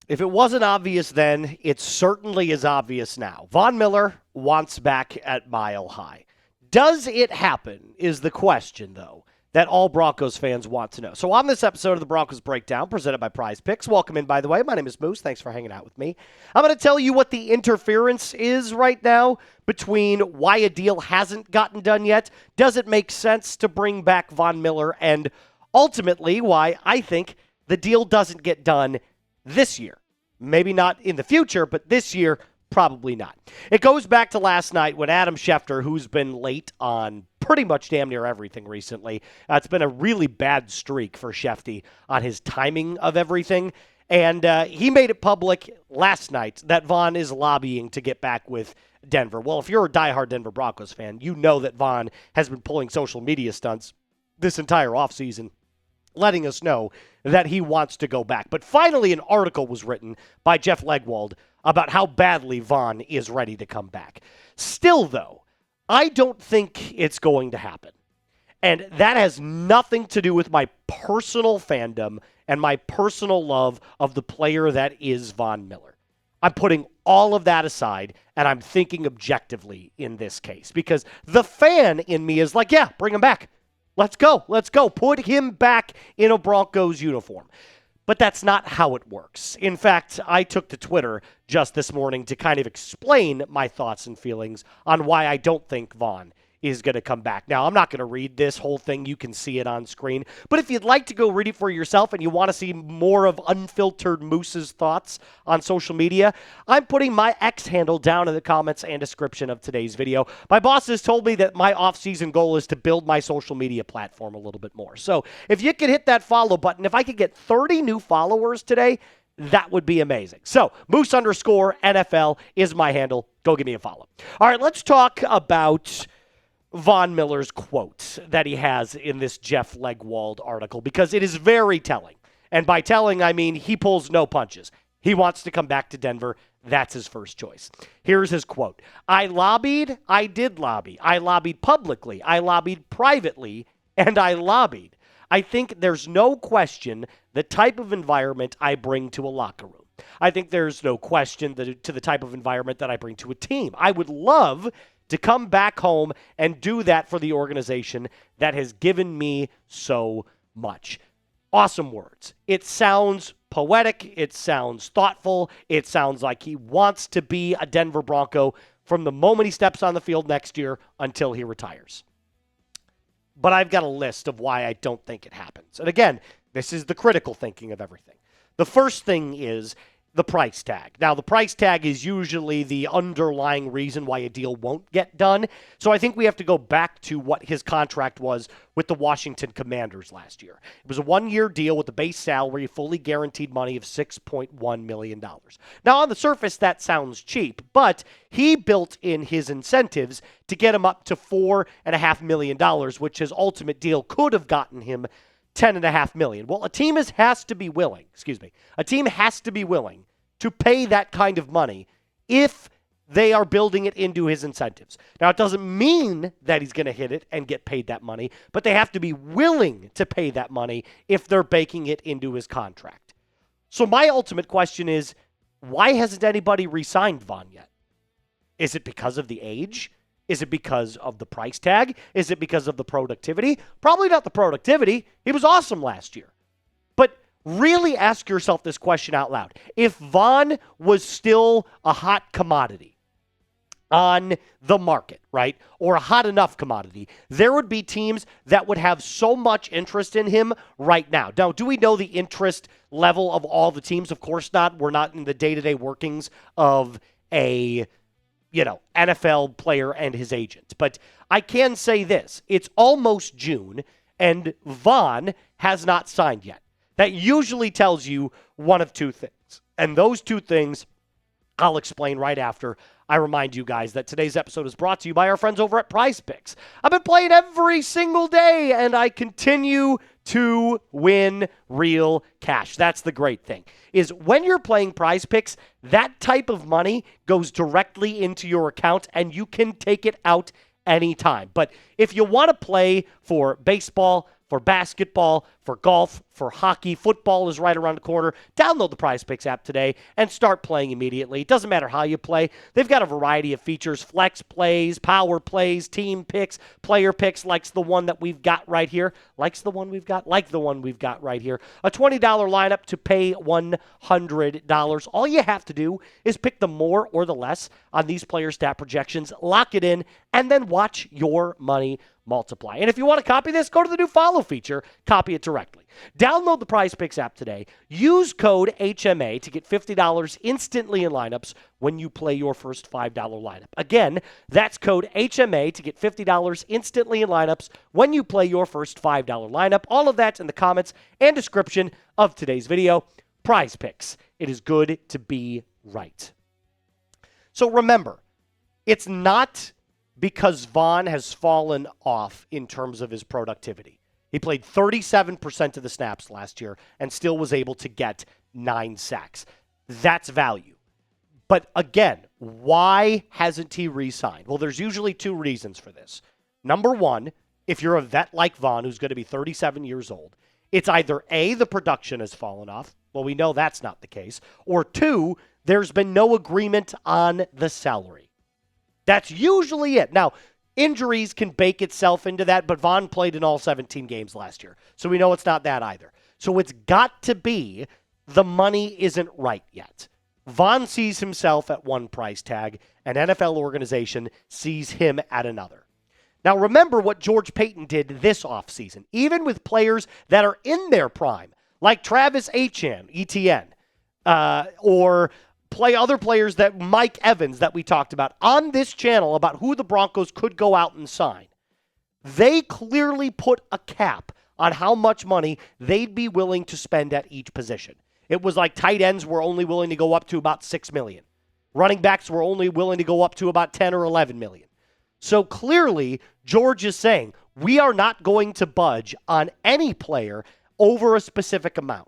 If it wasn't obvious then, it certainly is obvious now. Von Miller wants back at Mile High. Does it happen is the question, though, that all Broncos fans want to know. So on this episode of the Broncos Breakdown, presented by Prize Picks, welcome in, by the way. My name is Moose. Thanks for hanging out with me. I'm going to tell you what the interference is right now between why a deal hasn't gotten done yet, does it make sense to bring back Von Miller, and ultimately why I think the deal doesn't get done this year. Maybe not in the future, but this year, probably not. It goes back to last night when Adam Schefter, who's been late on pretty much damn near everything recently, it's been a really bad streak for Schefty on his timing of everything, and he made it public last night that Von is lobbying to get back with Denver. Well, if you're a diehard Denver Broncos fan, you know that Von has been pulling social media stunts this entire offseason, letting us know that he wants to go back. But finally, an article was written by Jeff Legwold about how badly Von is ready to come back. Still, though, I don't think it's going to happen. And that has nothing to do with my personal fandom and my personal love of the player that is Von Miller. I'm putting all of that aside, and I'm thinking objectively in this case. Because the fan in me is like, yeah, bring him back. Let's go. Let's go. Put him back in a Broncos uniform. But that's not how it works. In fact, I took to Twitter just this morning to kind of explain my thoughts and feelings on why I don't think Von is going to come back. Now, I'm not going to read this whole thing. You can see it on screen. But if you'd like to go read it for yourself and you want to see more of unfiltered Moose's thoughts on social media, I'm putting my X handle down in the comments and description of today's video. My boss has told me that my off-season goal is to build my social media platform a little bit more. So if you could hit that follow button, if I could get 30 new followers today, that would be amazing. So Moose_NFL is my handle. Go give me a follow. All right, let's talk about Von Miller's quote that he has in this Jeff Legwold article, because it is very telling. And by telling, I mean he pulls no punches. He wants to come back to Denver. That's his first choice. Here's his quote. I did lobby. I lobbied publicly. I lobbied privately. And I lobbied. I think there's no question the type of environment I bring to a locker room. I think there's no question to the type of environment that I bring to a team. I would love to come back home and do that for the organization that has given me so much. Awesome words. It sounds poetic. It sounds thoughtful. It sounds like he wants to be a Denver Bronco from the moment he steps on the field next year until he retires. But I've got a list of why I don't think it happens. And again, this is the critical thinking of everything. The first thing is the price tag. Now, the price tag is usually the underlying reason why a deal won't get done. So I think we have to go back to what his contract was with the Washington Commanders last year. It was a one-year deal with a base salary, fully guaranteed money of $6.1 million. Now, on the surface, that sounds cheap, but he built in his incentives to get him up to $4.5 million, which his ultimate deal could have gotten him $10.5 million. Well, a team has to be willing to pay that kind of money if they are building it into his incentives. Now, it doesn't mean that he's going to hit it and get paid that money, but they have to be willing to pay that money if they're baking it into his contract. So my ultimate question is, why hasn't anybody re-signed Von yet? Is it because of the age? Is it because of the price tag? Is it because of the productivity? Probably not the productivity. He was awesome last year. But really ask yourself this question out loud. If Von was still a hot commodity on the market, right, or a hot enough commodity, there would be teams that would have so much interest in him right now. Now, do we know the interest level of all the teams? Of course not. We're not in the day-to-day workings of a NFL player and his agent. But I can say this. It's almost June, and Von has not signed yet. That usually tells you one of two things. And those two things I'll explain right after I remind you guys that today's episode is brought to you by our friends over at Prize Picks. I've been playing every single day, and I continue to win real cash. That's the great thing, is when you're playing Prize Picks, that type of money goes directly into your account, and you can take it out anytime. But if you want to play for baseball, for basketball, for golf, for hockey. Football is right around the corner. Download the Prize Picks app today and start playing immediately. It doesn't matter how you play. They've got a variety of features: flex plays, power plays, team picks, player picks, like the one that we've got right here. Like the one we've got right here. A $20 lineup to pay $100. All you have to do is pick the more or the less on these player stat projections, lock it in, and then watch your money multiply. And if you want to copy this, go to the new follow feature, copy it directly. Download the Prize Picks app today. Use code HMA to get $50 instantly in lineups when you play your first $5 lineup. Again, that's code HMA to get $50 instantly in lineups when you play your first $5 lineup. All of that's in the comments and description of today's video. Prize Picks. It is good to be right. So remember, it's not because Von has fallen off in terms of his productivity. He played 37% of the snaps last year and still was able to get 9 sacks. That's value. But again, why hasn't he re-signed? Well, there's usually 2 reasons for this. Number one, if you're a vet like Von, who's going to be 37 years old, it's either A, the production has fallen off. Well, we know that's not the case. Or 2, there's been no agreement on the salary. That's usually it. Now, injuries can bake itself into that, but Von played in all 17 games last year. So we know it's not that either. So it's got to be the money isn't right yet. Von sees himself at one price tag, an NFL organization sees him at another. Now, remember what George Payton did this offseason, even with players that are in their prime, like Travis Etienne, or other players that Mike Evans that we talked about on this channel about who the Broncos could go out and sign. They clearly put a cap on how much money they'd be willing to spend at each position. It was like tight ends were only willing to go up to about $6 million. Running backs were only willing to go up to about $10 or $11 million. So clearly, George is saying, we are not going to budge on any player over a specific amount.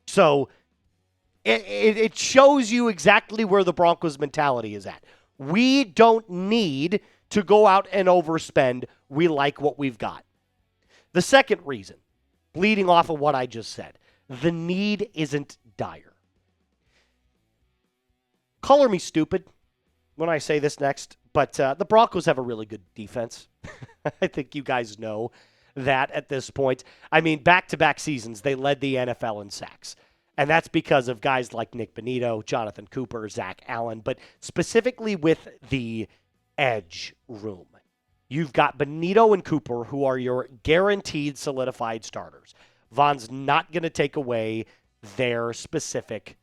So it shows you exactly where the Broncos mentality is at. We don't need to go out and overspend. We like what we've got. The second reason, bleeding off of what I just said, the need isn't dire. Color me stupid when I say this next, but the Broncos have a really good defense. I think you guys know that at this point. I mean, back-to-back seasons, they led the NFL in sacks. And that's because of guys like Nick Bonito, Jonathan Cooper, Zach Allen, but specifically with the edge room. You've got Bonito and Cooper, who are your guaranteed solidified starters. Von's not going to take away their specific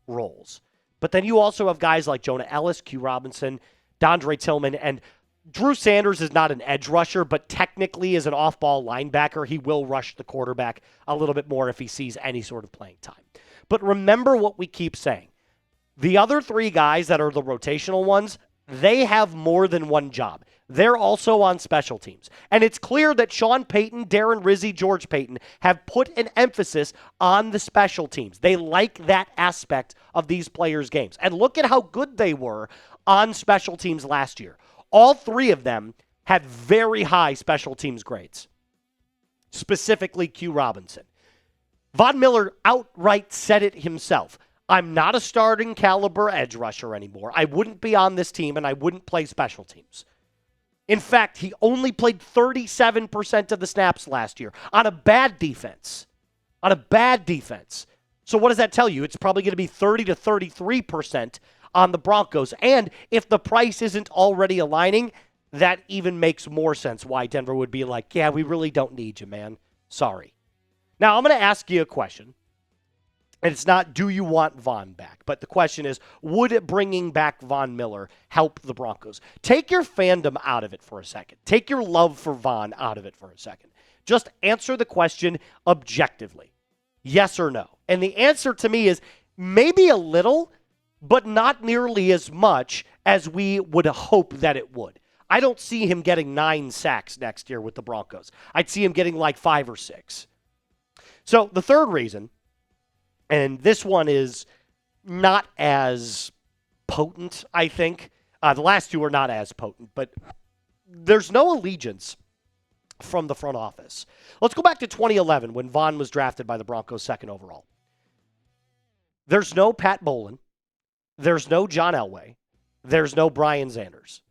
roles. But then you also have guys like Jonah Ellis, Q Robinson, Dondre Tillman, and Drew Sanders is not an edge rusher, but technically as an off-ball linebacker, he will rush the quarterback a little bit more if he sees any sort of playing time. But remember what we keep saying. The other 3 guys that are the rotational ones, they have more than one job. They're also on special teams. And it's clear that Sean Payton, Darren Rizzi, George Payton have put an emphasis on the special teams. They like that aspect of these players' games. And look at how good they were on special teams last year. All 3 of them had very high special teams grades, specifically Q Robinson. Von Miller outright said it himself. I'm not a starting caliber edge rusher anymore. I wouldn't be on this team, and I wouldn't play special teams. In fact, he only played 37% of the snaps last year on a bad defense. So what does that tell you? It's probably going to be 30 to 33% on the Broncos. And if the price isn't already aligning, that even makes more sense why Denver would be like, yeah, we really don't need you, man. Sorry. Now, I'm going to ask you a question. And it's not, do you want Von back? But the question is, would bringing back Von Miller help the Broncos? Take your fandom out of it for a second. Take your love for Von out of it for a second. Just answer the question objectively. Yes or no? And the answer to me is maybe a little, but not nearly as much as we would hope that it would. I don't see him getting 9 sacks next year with the Broncos. I'd see him getting like 5 or 6. So the third reason, and this one is not as potent, I think. The last 2 are not as potent, but there's no allegiance from the front office. Let's go back to 2011 when Von was drafted by the Broncos second overall. There's no Pat Bowlen. There's no John Elway. There's no Brian Zanders.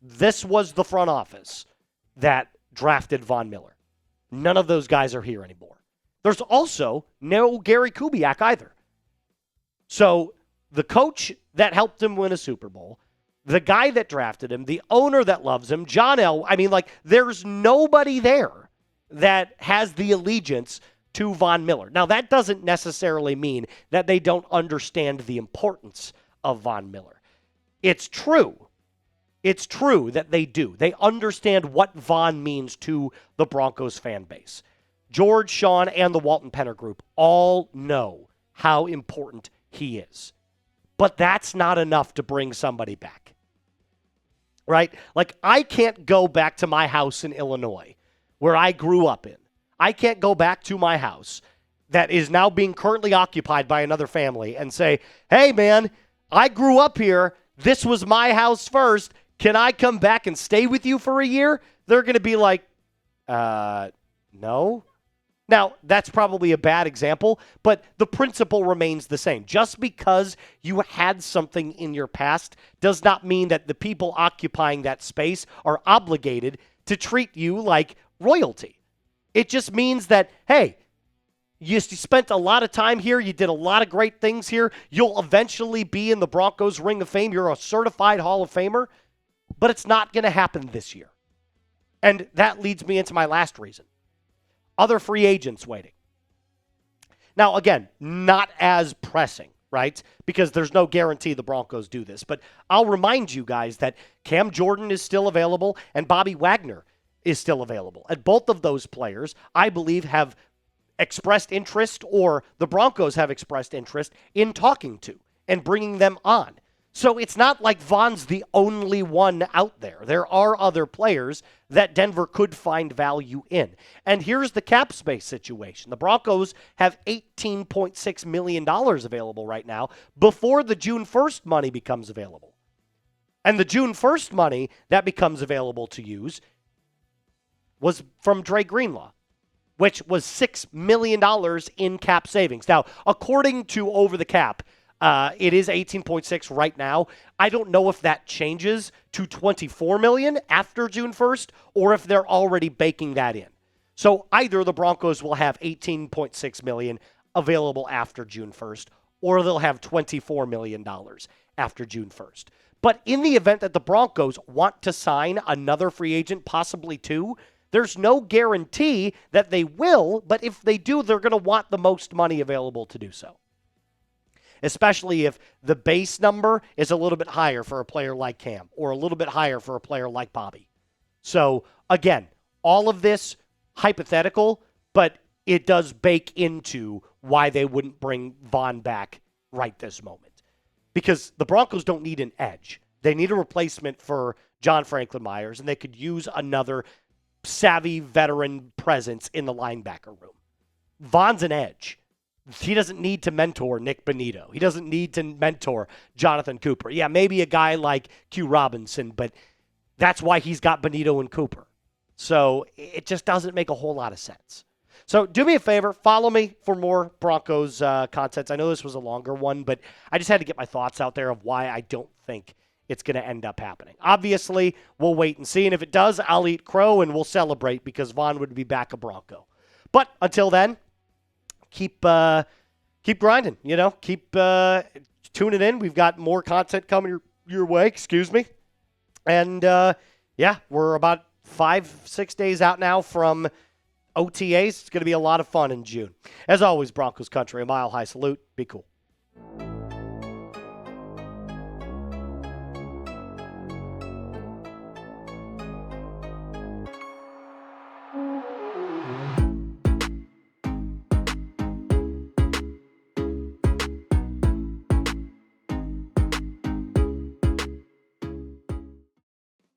This was the front office that drafted Von Miller. None of those guys are here anymore. There's also no Gary Kubiak either. So the coach that helped him win a Super Bowl, the guy that drafted him, the owner that loves him, John L. I mean, like, there's nobody there that has the allegiance to Von Miller. Now, that doesn't necessarily mean that they don't understand the importance of Von Miller. It's true. It's true that they do. They understand what Von means to the Broncos fan base. George, Sean, and the Walton Penner Group all know how important he is. But that's not enough to bring somebody back. Right? Like, I can't go back to my house in Illinois where I grew up in. I can't go back to my house that is now being currently occupied by another family and say, hey, man, I grew up here. This was my house first. Can I come back and stay with you for a year? They're going to be like, no. Now, that's probably a bad example, but the principle remains the same. Just because you had something in your past does not mean that the people occupying that space are obligated to treat you like royalty. It just means that, hey, you spent a lot of time here. You did a lot of great things here. You'll eventually be in the Broncos Ring of Fame. You're a certified Hall of Famer, but it's not going to happen this year. And that leads me into my last reason. Other free agents waiting. Now, again, not as pressing, right? Because there's no guarantee the Broncos do this. But I'll remind you guys that Cam Jordan is still available and Bobby Wagner is still available. And both of those players, I believe, have expressed interest, or the Broncos have expressed interest in talking to and bringing them on. So it's not like Von's the only one out there. There are other players that Denver could find value in. And here's the cap space situation. The Broncos have $18.6 million available right now before the June 1st money becomes available. And the June 1st money that becomes available to use was from Dre Greenlaw, which was $6 million in cap savings. Now, according to Over the Cap, it is 18.6 right now. I don't know if that changes to 24 million after June 1st or if they're already baking that in. So either the Broncos will have 18.6 million available after June 1st or they'll have $24 million after June 1st. But in the event that the Broncos want to sign another free agent, possibly two, there's no guarantee that they will, but if they do, they're going to want the most money available to do so. Especially if the base number is a little bit higher for a player like Cam or a little bit higher for a player like Bobby. So, again, all of this hypothetical, but it does bake into why they wouldn't bring Von back right this moment. Because the Broncos don't need an edge. They need a replacement for John Franklin Myers, and they could use another savvy veteran presence in the linebacker room. Von's an edge. He doesn't need to mentor Nick Bonito. He doesn't need to mentor Jonathan Cooper. Yeah, maybe a guy like Q Robinson, but that's why he's got Bonito and Cooper. So it just doesn't make a whole lot of sense. So do me a favor, follow me for more Broncos content. I know this was a longer one, but I just had to get my thoughts out there of why I don't think it's going to end up happening. Obviously, we'll wait and see, and if it does, I'll eat crow and we'll celebrate because Von would be back a Bronco. But until then, keep grinding, keep tuning in. We've got more content coming your way, And, we're about 5-6 days out now from OTAs. It's going to be a lot of fun in June. As always, Broncos Country, a mile high salute. Be cool.